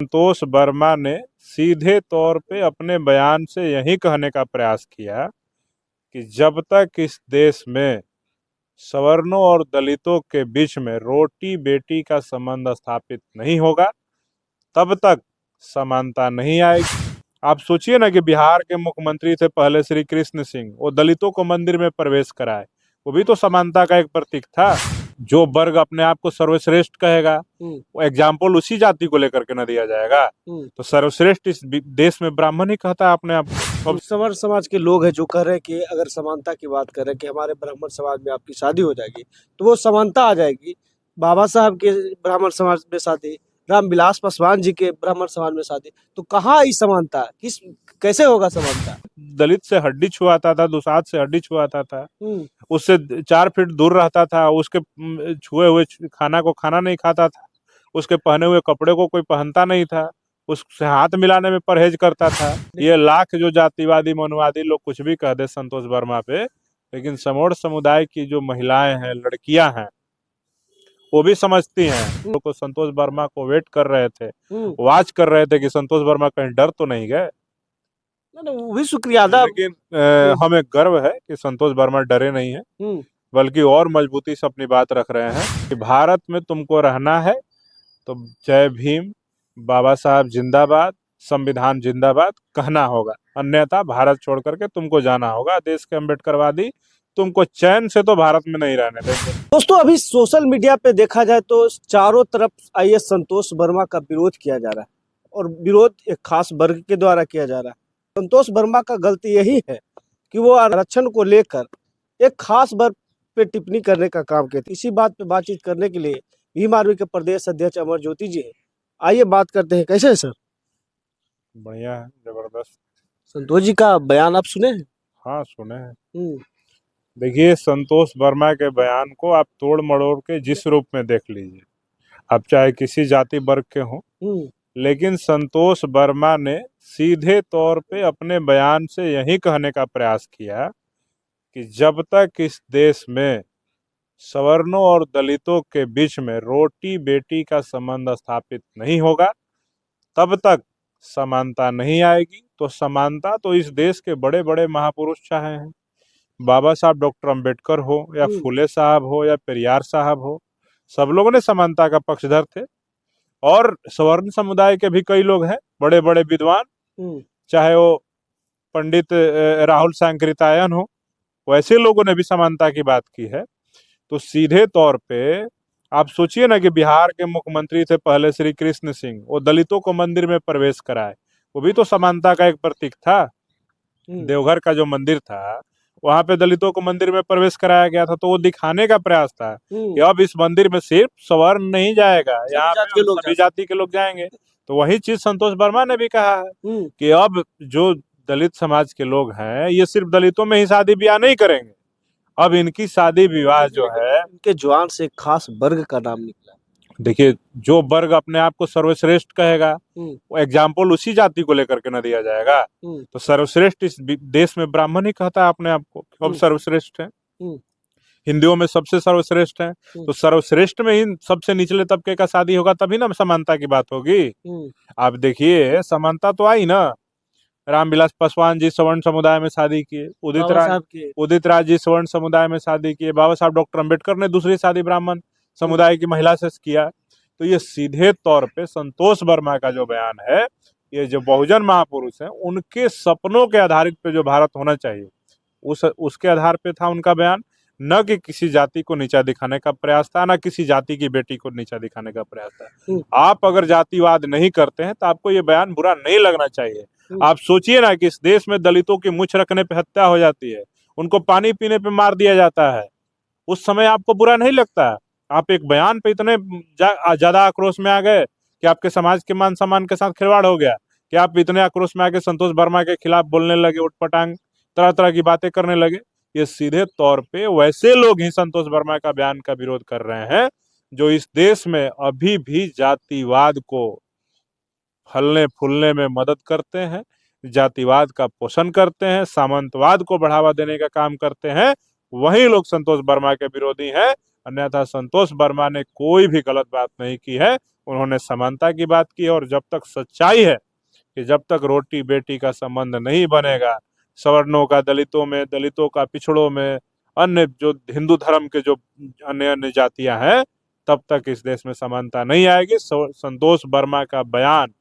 संतोष वर्मा ने सीधे तौर पे अपने बयान से यही कहने का प्रयास किया कि जब तक इस देश में सवर्णों और दलितों के बीच में रोटी बेटी का संबंध स्थापित नहीं होगा तब तक समानता नहीं आएगी। आप सोचिए ना कि बिहार के मुख्यमंत्री थे पहले श्री कृष्ण सिंह, वो दलितों को मंदिर में प्रवेश कराए, वो भी तो समानता का एक प्रतीक था। जो वर्ग अपने आप को सर्वश्रेष्ठ कहेगा वो एग्जाम्पल उसी जाति को लेकर के न दिया जाएगा। तो सर्वश्रेष्ठ इस देश में ब्राह्मण ही कहता है अपने आप को। सवर्ण समाज के लोग हैं जो कह रहे हैं कि अगर समानता की बात कर रहे हैं कि हमारे ब्राह्मण समाज में आपकी शादी हो जाएगी तो वो समानता आ जाएगी। बाबा साहब के ब्राह्मण समाज में शादी, रामविलास पासवान जी के ब्राह्मण समाज में शादी, तो कहाँ ई समानता, किस कैसे होगा समानता? दलित से हड्डी छुआता था, दुसाध से हड्डी छुआता था, उससे 4 फीट दूर रहता था, उसके छुए हुए खाना को खाना नहीं खाता था, उसके पहने हुए कपड़े को कोई पहनता नहीं था, उससे हाथ मिलाने में परहेज करता था। ये लाख जो जातिवादी मनवादी लोग कुछ भी कह दे संतोष वर्मा पे, लेकिन समोड़ समुदाय की जो महिलाएं हैं, लड़कियां हैं, वो भी समझती हैं। तो संतोष वर्मा को वेट कर रहे थे, वाच कर रहे थे कि संतोष वर्मा कहीं डर तो नहीं गए। वो भी शुक्रिया अदा। लेकिन हमें गर्व है कि संतोष वर्मा डरे नहीं है, बल्कि और मजबूती से अपनी बात रख रहे हैं कि भारत में तुमको रहना है तो जय भीम, बाबा साहब जिंदाबाद, संविधान जिंदाबाद कहना होगा, अन्यथा भारत छोड़ करके तुमको जाना होगा। देश के अम्बेडकरवादी तुमको चैन से तो भारत में नहीं रहने देंगे। दोस्तों, अभी सोशल मीडिया पे देखा जाए तो चारों तरफ आईएएस संतोष वर्मा का विरोध किया जा रहा है और विरोध एक खास वर्ग के द्वारा किया जा रहा है। संतोष वर्मा का गलती यही है कि वो आरक्षण को लेकर एक खास वर्ग पे टिप्पणी करने का काम किया। इसी बात पे बातचीत करने के लिए भीम आर्मी के प्रदेश अध्यक्ष अमर ज्योति जी है। आइए बात करते हैं। कैसे है सर? बढ़िया है, जबरदस्त। संतोष जी का बयान आप सुने हैं? हाँ, सुने हैं। देखिए, संतोष वर्मा के बयान को आप तोड़ मड़ोड़ के जिस रूप में देख लीजिए, आप चाहे किसी जाति वर्ग के हों, लेकिन संतोष वर्मा ने सीधे तौर पे अपने बयान से यही कहने का प्रयास किया कि जब तक इस देश में सवर्णों और दलितों के बीच में रोटी बेटी का संबंध स्थापित नहीं होगा तब तक समानता नहीं आएगी। तो समानता तो इस देश के बड़े बड़े महापुरुष चाहे हैं, बाबा साहब डॉक्टर अंबेडकर हो या फुले साहब हो या पेरियार साहब हो, सब लोगों ने समानता का पक्षधर थे। और सवर्ण समुदाय के भी कई लोग हैं, बड़े बड़े विद्वान, चाहे वो पंडित राहुल सांकृत्यायन हो, वैसे लोगों ने भी समानता की बात की है। तो सीधे तौर पे आप सोचिए ना कि बिहार के मुख्यमंत्री थे पहले श्री कृष्ण सिंह, वो दलितों को मंदिर में प्रवेश कराए, वो भी तो समानता का एक प्रतीक था। देवघर का जो मंदिर था, वहां पे दलितों को मंदिर में प्रवेश कराया गया था, तो वो दिखाने का प्रयास था कि अब इस मंदिर में सिर्फ सवर्ण नहीं जाएगा, यहाँ पे सभी जाति के लोग जाएंगे। तो वही चीज संतोष वर्मा ने भी कहा है कि अब जो दलित समाज के लोग हैं, ये सिर्फ दलितों में ही शादी ब्याह नहीं करेंगे, अब इनकी शादी विवाह जो है, इनके जुबान से खास वर्ग का नाम निकला। देखिए, जो वर्ग अपने आप को सर्वश्रेष्ठ कहेगा वो एग्जाम्पल उसी जाति को लेकर के न दिया जाएगा। तो सर्वश्रेष्ठ इस देश में ब्राह्मण ही कहता है अपने आप को, अब सर्वश्रेष्ठ है, हिंदुओं में सबसे सर्वश्रेष्ठ है। तो सर्वश्रेष्ठ में ही सबसे निचले तबके का शादी होगा, तभी ना समानता की बात होगी। आप देखिए, समानता तो आई ना, रामविलास पासवान जी सवर्ण समुदाय में शादी किए, उदित राज जी सवर्ण समुदाय में शादी किए, बाबा साहब डॉक्टर अंबेडकर ने दूसरी शादी ब्राह्मण समुदाय की महिला से किया। तो ये सीधे तौर पे संतोष वर्मा का जो बयान है, ये जो बहुजन महापुरुष हैं, उनके सपनों के आधारित पे जो भारत होना चाहिए उसके आधार पे था उनका बयान, न कि किसी जाति को नीचा दिखाने का प्रयास था, न किसी जाति की बेटी को नीचा दिखाने का प्रयास था। आप अगर जातिवाद नहीं करते हैं तो आपको ये बयान बुरा नहीं लगना चाहिए। आप सोचिए ना कि इस देश में दलितों की मूंछ रखने पे हत्या हो जाती है, उनको पानी पीने पे मार दिया जाता है, उस समय आपको बुरा नहीं लगता? आप एक बयान पे इतने ज्यादा आक्रोश में आ गए कि आपके समाज के मान सम्मान के साथ खिलवाड़ हो गया, कि आप इतने आक्रोश में आके संतोष वर्मा के खिलाफ बोलने लगे, उठपटांग तरह तरह की बातें करने लगे। ये सीधे तौर पे वैसे लोग ही संतोष वर्मा का बयान का विरोध कर रहे हैं जो इस देश में अभी भी जातिवाद को फलने फूलने में मदद करते हैं, जातिवाद का पोषण करते हैं, सामंतवाद को बढ़ावा देने का काम करते हैं। वही लोग संतोष वर्मा के विरोधी हैं, अन्यथा संतोष वर्मा ने कोई भी गलत बात नहीं की है। उन्होंने समानता की बात की। और जब तक सच्चाई है कि जब तक रोटी बेटी का संबंध नहीं बनेगा, सवर्णों का दलितों में, दलितों का पिछड़ों में, अन्य जो हिंदू धर्म के जो अन्य अन्य जातियां हैं, तब तक इस देश में समानता नहीं आएगी। संतोष वर्मा का बयान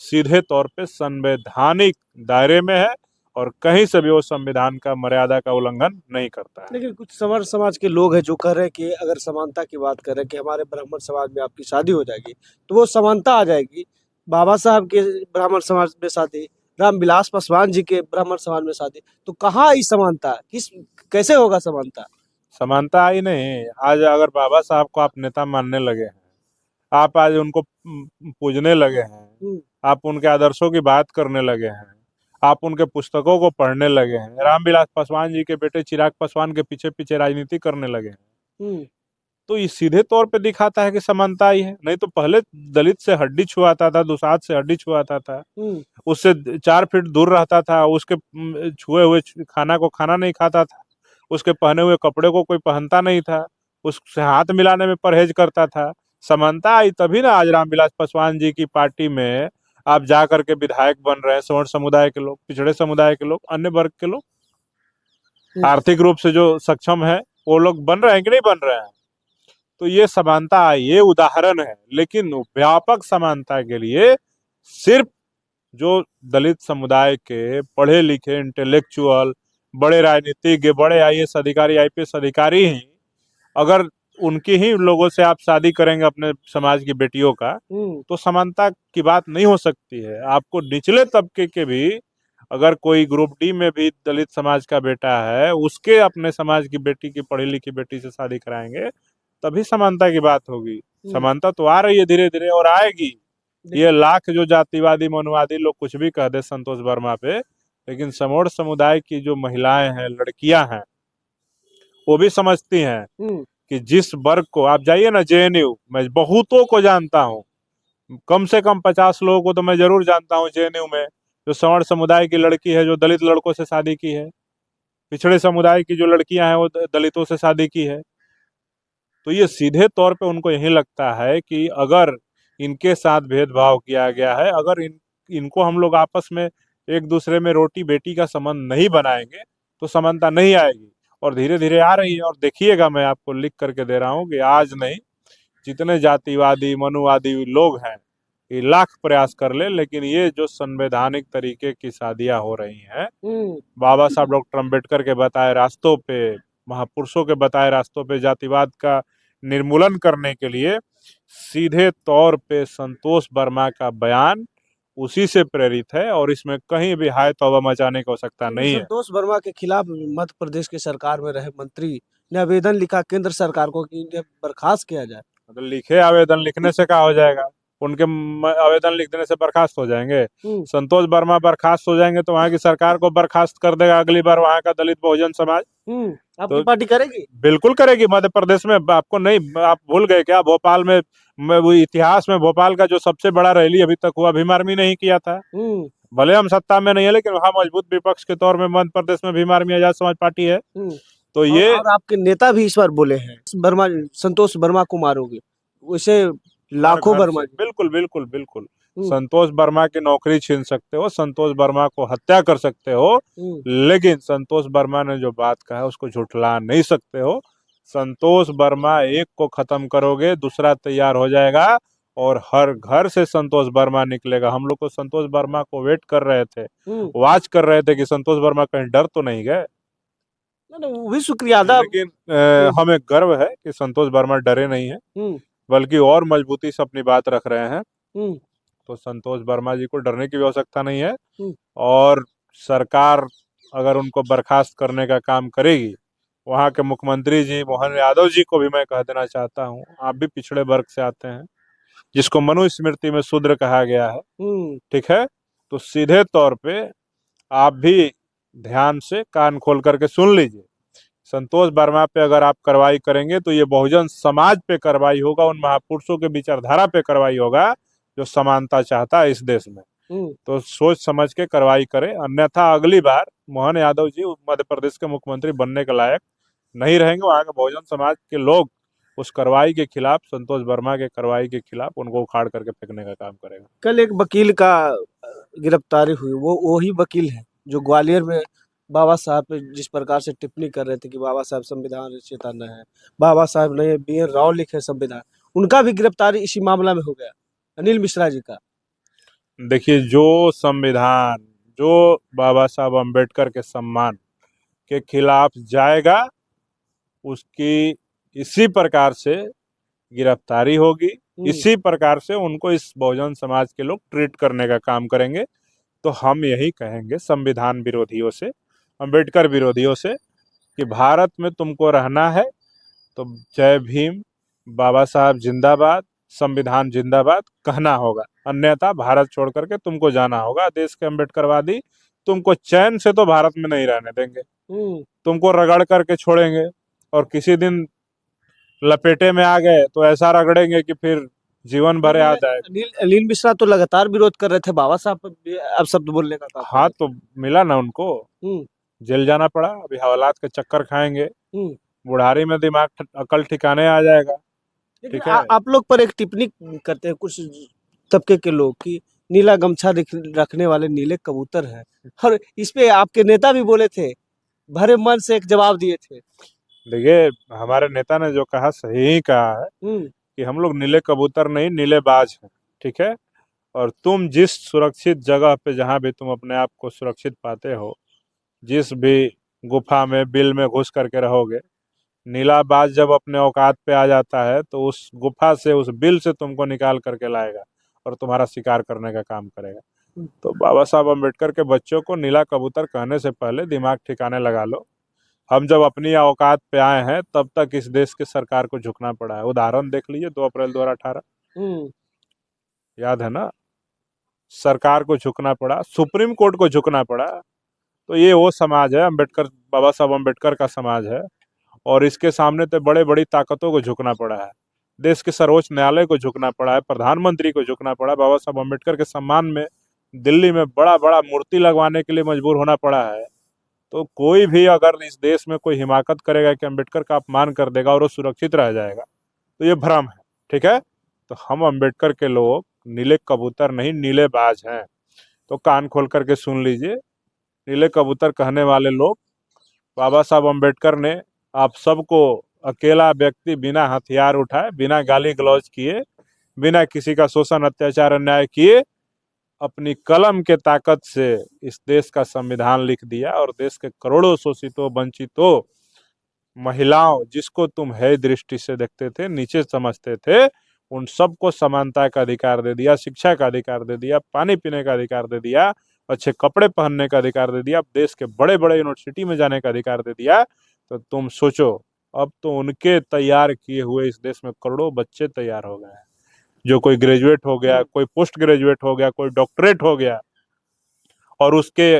सीधे तौर पे संवैधानिक दायरे में है और कहीं से भी वो संविधान का मर्यादा का उल्लंघन नहीं करता है। लेकिन कुछ सवर्ण समाज के लोग हैं जो कह रहे हैं कि अगर समानता की बात करें कि हमारे ब्राह्मण समाज में आपकी शादी हो जाएगी तो वो समानता आ जाएगी। बाबा साहब के ब्राह्मण समाज में शादी, रामविलास पासवान जी के ब्राह्मण समाज में शादी, तो कहाँ आई समानता? किस कैसे होगा समानता? समानता आई नहीं। आज अगर बाबा साहब को आप नेता मानने लगे हैं, आप आज उनको पूजने लगे हैं, आप उनके आदर्शों की बात करने लगे हैं, आप उनके पुस्तकों को पढ़ने लगे हैं, रामविलास पासवान जी के बेटे चिराग पासवान के पीछे पीछे राजनीति करने लगे हैं, तो ये सीधे तौर पे दिखाता है कि समानता आई है। नहीं तो पहले दलित से हड्डी छुआता था, दुसाध से हड्डी छुआता था, उससे 4 फीट दूर रहता था, उसके छुए हुए खाना को खाना नहीं खाता था, उसके पहने हुए कपड़े को कोई पहनता नहीं था, उससे हाथ मिलाने में परहेज करता था। समानता आई तभी ना आज रामविलास पासवान जी की पार्टी में आप जा करके विधायक बन रहे हैं। सवर्ण समुदाय के लोग, पिछड़े समुदाय के लोग, अन्य वर्ग के लोग, आर्थिक रूप से जो सक्षम है वो लोग बन रहे हैं कि नहीं बन रहे हैं। तो ये समानता आई, ये उदाहरण है। लेकिन व्यापक समानता के लिए सिर्फ जो दलित समुदाय के पढ़े लिखे इंटेलेक्चुअल, बड़े राजनीतिज्ञ, बड़े आईएएस अधिकारी, आईपीएस अधिकारी ही अगर उनकी ही लोगों से आप शादी करेंगे अपने समाज की बेटियों का, तो समानता की बात नहीं हो सकती है। आपको निचले तबके के भी अगर कोई ग्रुप डी में भी दलित समाज का बेटा है, उसके अपने समाज की बेटी की पढ़ी लिखी बेटी से शादी कराएंगे, तभी समानता की बात होगी। समानता तो आ रही है धीरे धीरे और आएगी। ये लाख जो जातिवादी मनुवादी लोग कुछ भी कह दे संतोष वर्मा पे, लेकिन समोड़ समुदाय की जो महिलाएं हैं, लड़कियां हैं, वो भी समझती हैं कि जिस वर्ग को आप जाइए ना जेएनयू, मैं बहुतों को जानता हूँ, कम से कम 50 लोगों को तो मैं जरूर जानता हूँ जेएनयू में, जो सवर्ण समुदाय की लड़की है जो दलित लड़कों से शादी की है, पिछड़े समुदाय की जो लड़कियां हैं वो दलितों से शादी की है। तो ये सीधे तौर पे उनको यही लगता है कि अगर इनके साथ भेदभाव किया गया है, अगर इनको हम लोग आपस में एक दूसरे में रोटी बेटी का संबंध नहीं बनाएंगे तो समानता नहीं आएगी। और धीरे धीरे आ रही है। और देखिएगा, मैं आपको लिख करके दे रहा हूँ कि आज नहीं, जितने जातिवादी मनुवादी लोग हैं ये लाख प्रयास कर ले, लेकिन ये जो संवैधानिक तरीके की शादियां हो रही हैं, बाबा साहब डॉक्टर अम्बेडकर के बताए रास्तों पे, महापुरुषों के बताए रास्तों पे जातिवाद का निर्मूलन करने के लिए, सीधे तौर पे संतोष वर्मा का बयान उसी से प्रेरित है और इसमें कहीं भी हाय तौबा मचाने की आवश्यकता नहीं है। संतोष वर्मा के खिलाफ मध्य प्रदेश की सरकार में रहे मंत्री ने आवेदन लिखा केंद्र सरकार को कि इन्हें बर्खास्त किया जाए। तो लिखे आवेदन, लिखने से क्या हो जाएगा? उनके आवेदन लिख देने से बर्खास्त हो जाएंगे? संतोष वर्मा बर्खास्त हो जाएंगे तो वहाँ की सरकार को बर्खास्त कर देगा अगली बार वहाँ का दलित बहुजन समाज। आपकी पार्टी करेगी? बिल्कुल करेगी। मध्य प्रदेश में आपको नहीं, आप भूल गए क्या? भोपाल में वो इतिहास में भोपाल का जो सबसे बड़ा रैली अभी तक हुआ, भीम आर्मी नहीं किया था। भले हम सत्ता में नहीं है, लेकिन वहाँ मजबूत विपक्ष के तौर में मध्य प्रदेश में भीम आर्मी आजाद समाज पार्टी है। तो ये और आपके नेता भी इस बार बोले हैं वर्मा, संतोष वर्मा को मारोगे, वैसे लाखों वर्मा। बिल्कुल बिल्कुल बिल्कुल। संतोष वर्मा की नौकरी छीन सकते हो, संतोष वर्मा को हत्या कर सकते हो, लेकिन संतोष वर्मा ने जो बात कहा है उसको झुठला नहीं सकते हो। संतोष वर्मा एक को खत्म करोगे, दूसरा तैयार हो जाएगा और हर घर से संतोष वर्मा निकलेगा। हम लोग को संतोष वर्मा को वेट कर रहे थे, वाच कर रहे थे कि संतोष वर्मा कहीं डर तो नहीं गए। वो भी शुक्रिया अदा। लेकिन हमें गर्व है कि संतोष वर्मा डरे नहीं है, बल्कि और मजबूती से अपनी बात रख रहे हैं। तो संतोष वर्मा जी को डरने की आवश्यकता नहीं है। और सरकार अगर उनको बर्खास्त करने का काम करेगी, वहाँ के मुख्यमंत्री जी मोहन यादव जी को भी मैं कह देना चाहता हूँ, आप भी पिछड़े वर्ग से आते हैं, जिसको मनुस्मृति में शूद्र कहा गया है, ठीक है? तो सीधे तौर पे आप भी ध्यान से कान खोल करके सुन लीजिए। संतोष वर्मा पे अगर आप कार्रवाई करेंगे तो ये बहुजन समाज पे कार्रवाई होगा, उन महापुरुषों के विचारधारा पे कार्रवाई होगा जो समानता चाहता है इस देश में। तो सोच समझ के कार्रवाई करें, अन्यथा अगली बार मोहन यादव जी मध्य प्रदेश के मुख्यमंत्री बनने के लायक नहीं रहेंगे। वहां के बहुजन समाज के लोग उस कार्रवाई के खिलाफ, संतोष वर्मा के कार्रवाई के खिलाफ उनको उखाड़ करके फेंकने का काम करेगा। कल एक वकील का गिरफ्तारी हुई, वो वही वकील है जो ग्वालियर में बाबा साहब पे जिस प्रकार से टिप्पणी कर रहे थे कि बाबा साहब संविधान रचयिता न है, बाबा साहब ने B.N. राव लिखे संविधान, उनका भी गिरफ्तारी इसी मामला में हो गया, अनिल मिश्रा जी का। देखिए, जो संविधान, जो बाबा साहब अम्बेडकर के सम्मान के खिलाफ जाएगा, उसकी इसी प्रकार से गिरफ्तारी होगी, इसी प्रकार से उनको इस बहुजन समाज के लोग ट्रीट करने का काम करेंगे। तो हम यही कहेंगे संविधान विरोधियों से, अम्बेडकर विरोधियों से, कि भारत में तुमको रहना है तो जय भीम, बाबा साहब जिंदाबाद, संविधान जिंदाबाद कहना होगा, अन्यथा भारत छोड़ करके तुमको जाना होगा। देश के अम्बेडकरवादी तुमको चैन से तो भारत में नहीं रहने देंगे, तुमको रगड़ करके छोड़ेंगे, और किसी दिन लपेटे में आ गए तो ऐसा रगड़ेंगे कि फिर जीवन भर याद आए। अनिल मिश्रा तो लगातार विरोध कर रहे थे बाबा साहब पर अब शब्द बोलने का काम। हाँ, तो मिला ना उनको, जेल जाना पड़ा, अभी हवालात के चक्कर खाएंगे, बुढ़ारी में दिमाग अकल ठिकाने आ जाएगा। ठीक है, आप लोग पर एक टिप्पणी करते हैं कुछ तबके के लोग कि नीला गमछा रखने वाले नीले कबूतर हैं, और इस पे आपके नेता भी बोले थे, भरे मन से एक जवाब दिए थे। देखिए, हमारे नेता ने जो कहा सही ही कहा है कि हम लोग नीले कबूतर नहीं, नीले बाज हैं। ठीक है, और तुम जिस सुरक्षित जगह पे, जहाँ भी तुम अपने आप को सुरक्षित पाते हो, जिस भी गुफा में, बिल में घुस करके रहोगे, नीला बाज जब अपने औकात पे आ जाता है तो उस गुफा से, उस बिल से तुमको निकाल करके लाएगा और तुम्हारा शिकार करने का काम करेगा। तो बाबा साहब अम्बेडकर के बच्चों को नीला कबूतर कहने से पहले दिमाग ठिकाने लगा लो। हम जब अपनी औकात पे आए हैं तब तक इस देश की सरकार को झुकना पड़ा है। उदाहरण देख लीजिए, 2 अप्रैल 2018, याद है ना, सरकार को झुकना पड़ा, सुप्रीम कोर्ट को झुकना पड़ा। तो ये वो समाज है, अम्बेडकर, बाबा साहब अम्बेडकर का समाज है, और इसके सामने तो बड़े बड़ी ताकतों को झुकना पड़ा है, देश के सर्वोच्च न्यायालय को झुकना पड़ा है, प्रधानमंत्री को झुकना पड़ा, बाबा साहब अम्बेडकर के सम्मान में दिल्ली में बड़ा बड़ा मूर्ति लगवाने के लिए मजबूर होना पड़ा है। तो कोई भी अगर इस देश में कोई हिमाकत करेगा कि अम्बेडकर का अपमान कर देगा और वो सुरक्षित रह जाएगा, तो ये भ्रम है। ठीक है, तो हम अम्बेडकर के लोग नीले कबूतर नहीं, नीले बाज हैं। तो कान खोल करके सुन लीजिए, नीले कबूतर कहने वाले लोग, बाबा साहब अम्बेडकर ने आप सबको, अकेला व्यक्ति, बिना हथियार उठाए, बिना गाली गलौज किए, बिना किसी का शोषण अत्याचार अन्याय किए, अपनी कलम के ताकत से इस देश का संविधान लिख दिया, और देश के करोड़ों शोषितों, वंचितों, महिलाओं, जिसको तुम है दृष्टि से देखते थे, नीचे समझते थे, उन सबको समानता का अधिकार दे दिया, शिक्षा का अधिकार दे दिया, पानी पीने का अधिकार दे दिया, अच्छे कपड़े पहनने का अधिकार दे दिया, देश के बड़े बड़े यूनिवर्सिटी में जाने का अधिकार दे दिया। तो तुम सोचो, अब तो उनके तैयार किए हुए इस देश में करोड़ों बच्चे तैयार हो गए हैं, जो कोई ग्रेजुएट हो गया, कोई पोस्ट ग्रेजुएट हो गया, कोई डॉक्टरेट हो गया, और उसके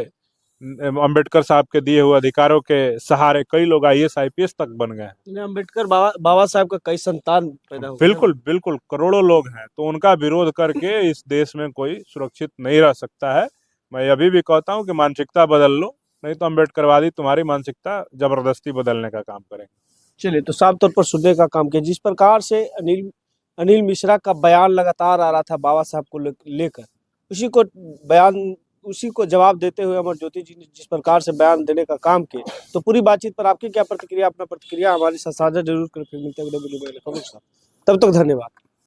अम्बेडकर साहब के दिए हुए अधिकारों के सहारे कई लोग IAS IPS तक बन गए हैं। अम्बेडकर बाबा साहब का कई संतान पैदा हुए। बिल्कुल बिल्कुल, करोड़ों लोग हैं, तो उनका विरोध करके इस देश में कोई सुरक्षित नहीं रह सकता है। मैं अभी भी कहता हूं कि मानसिकता बदल लो, नहीं तो अम्बेडकरवादी तुम्हारी मानसिकता जबरदस्ती बदलने का काम करेंगे। चलिए, तो साफ तौर पर सुनने का काम किया। जिस प्रकार से अनिल मिश्रा का बयान लगातार आ रहा था बाबा साहब को लेकर, उसी को जवाब देते हुए अमर ज्योति जी ने जिस प्रकार से बयान देने का काम किया, तो पूरी बातचीत पर आपकी क्या प्रतिक्रिया, अपना प्रतिक्रिया हमारे साथ साझा जरूर करें। फिर मिलते हैं अगले वीडियो में। तब तक धन्यवाद।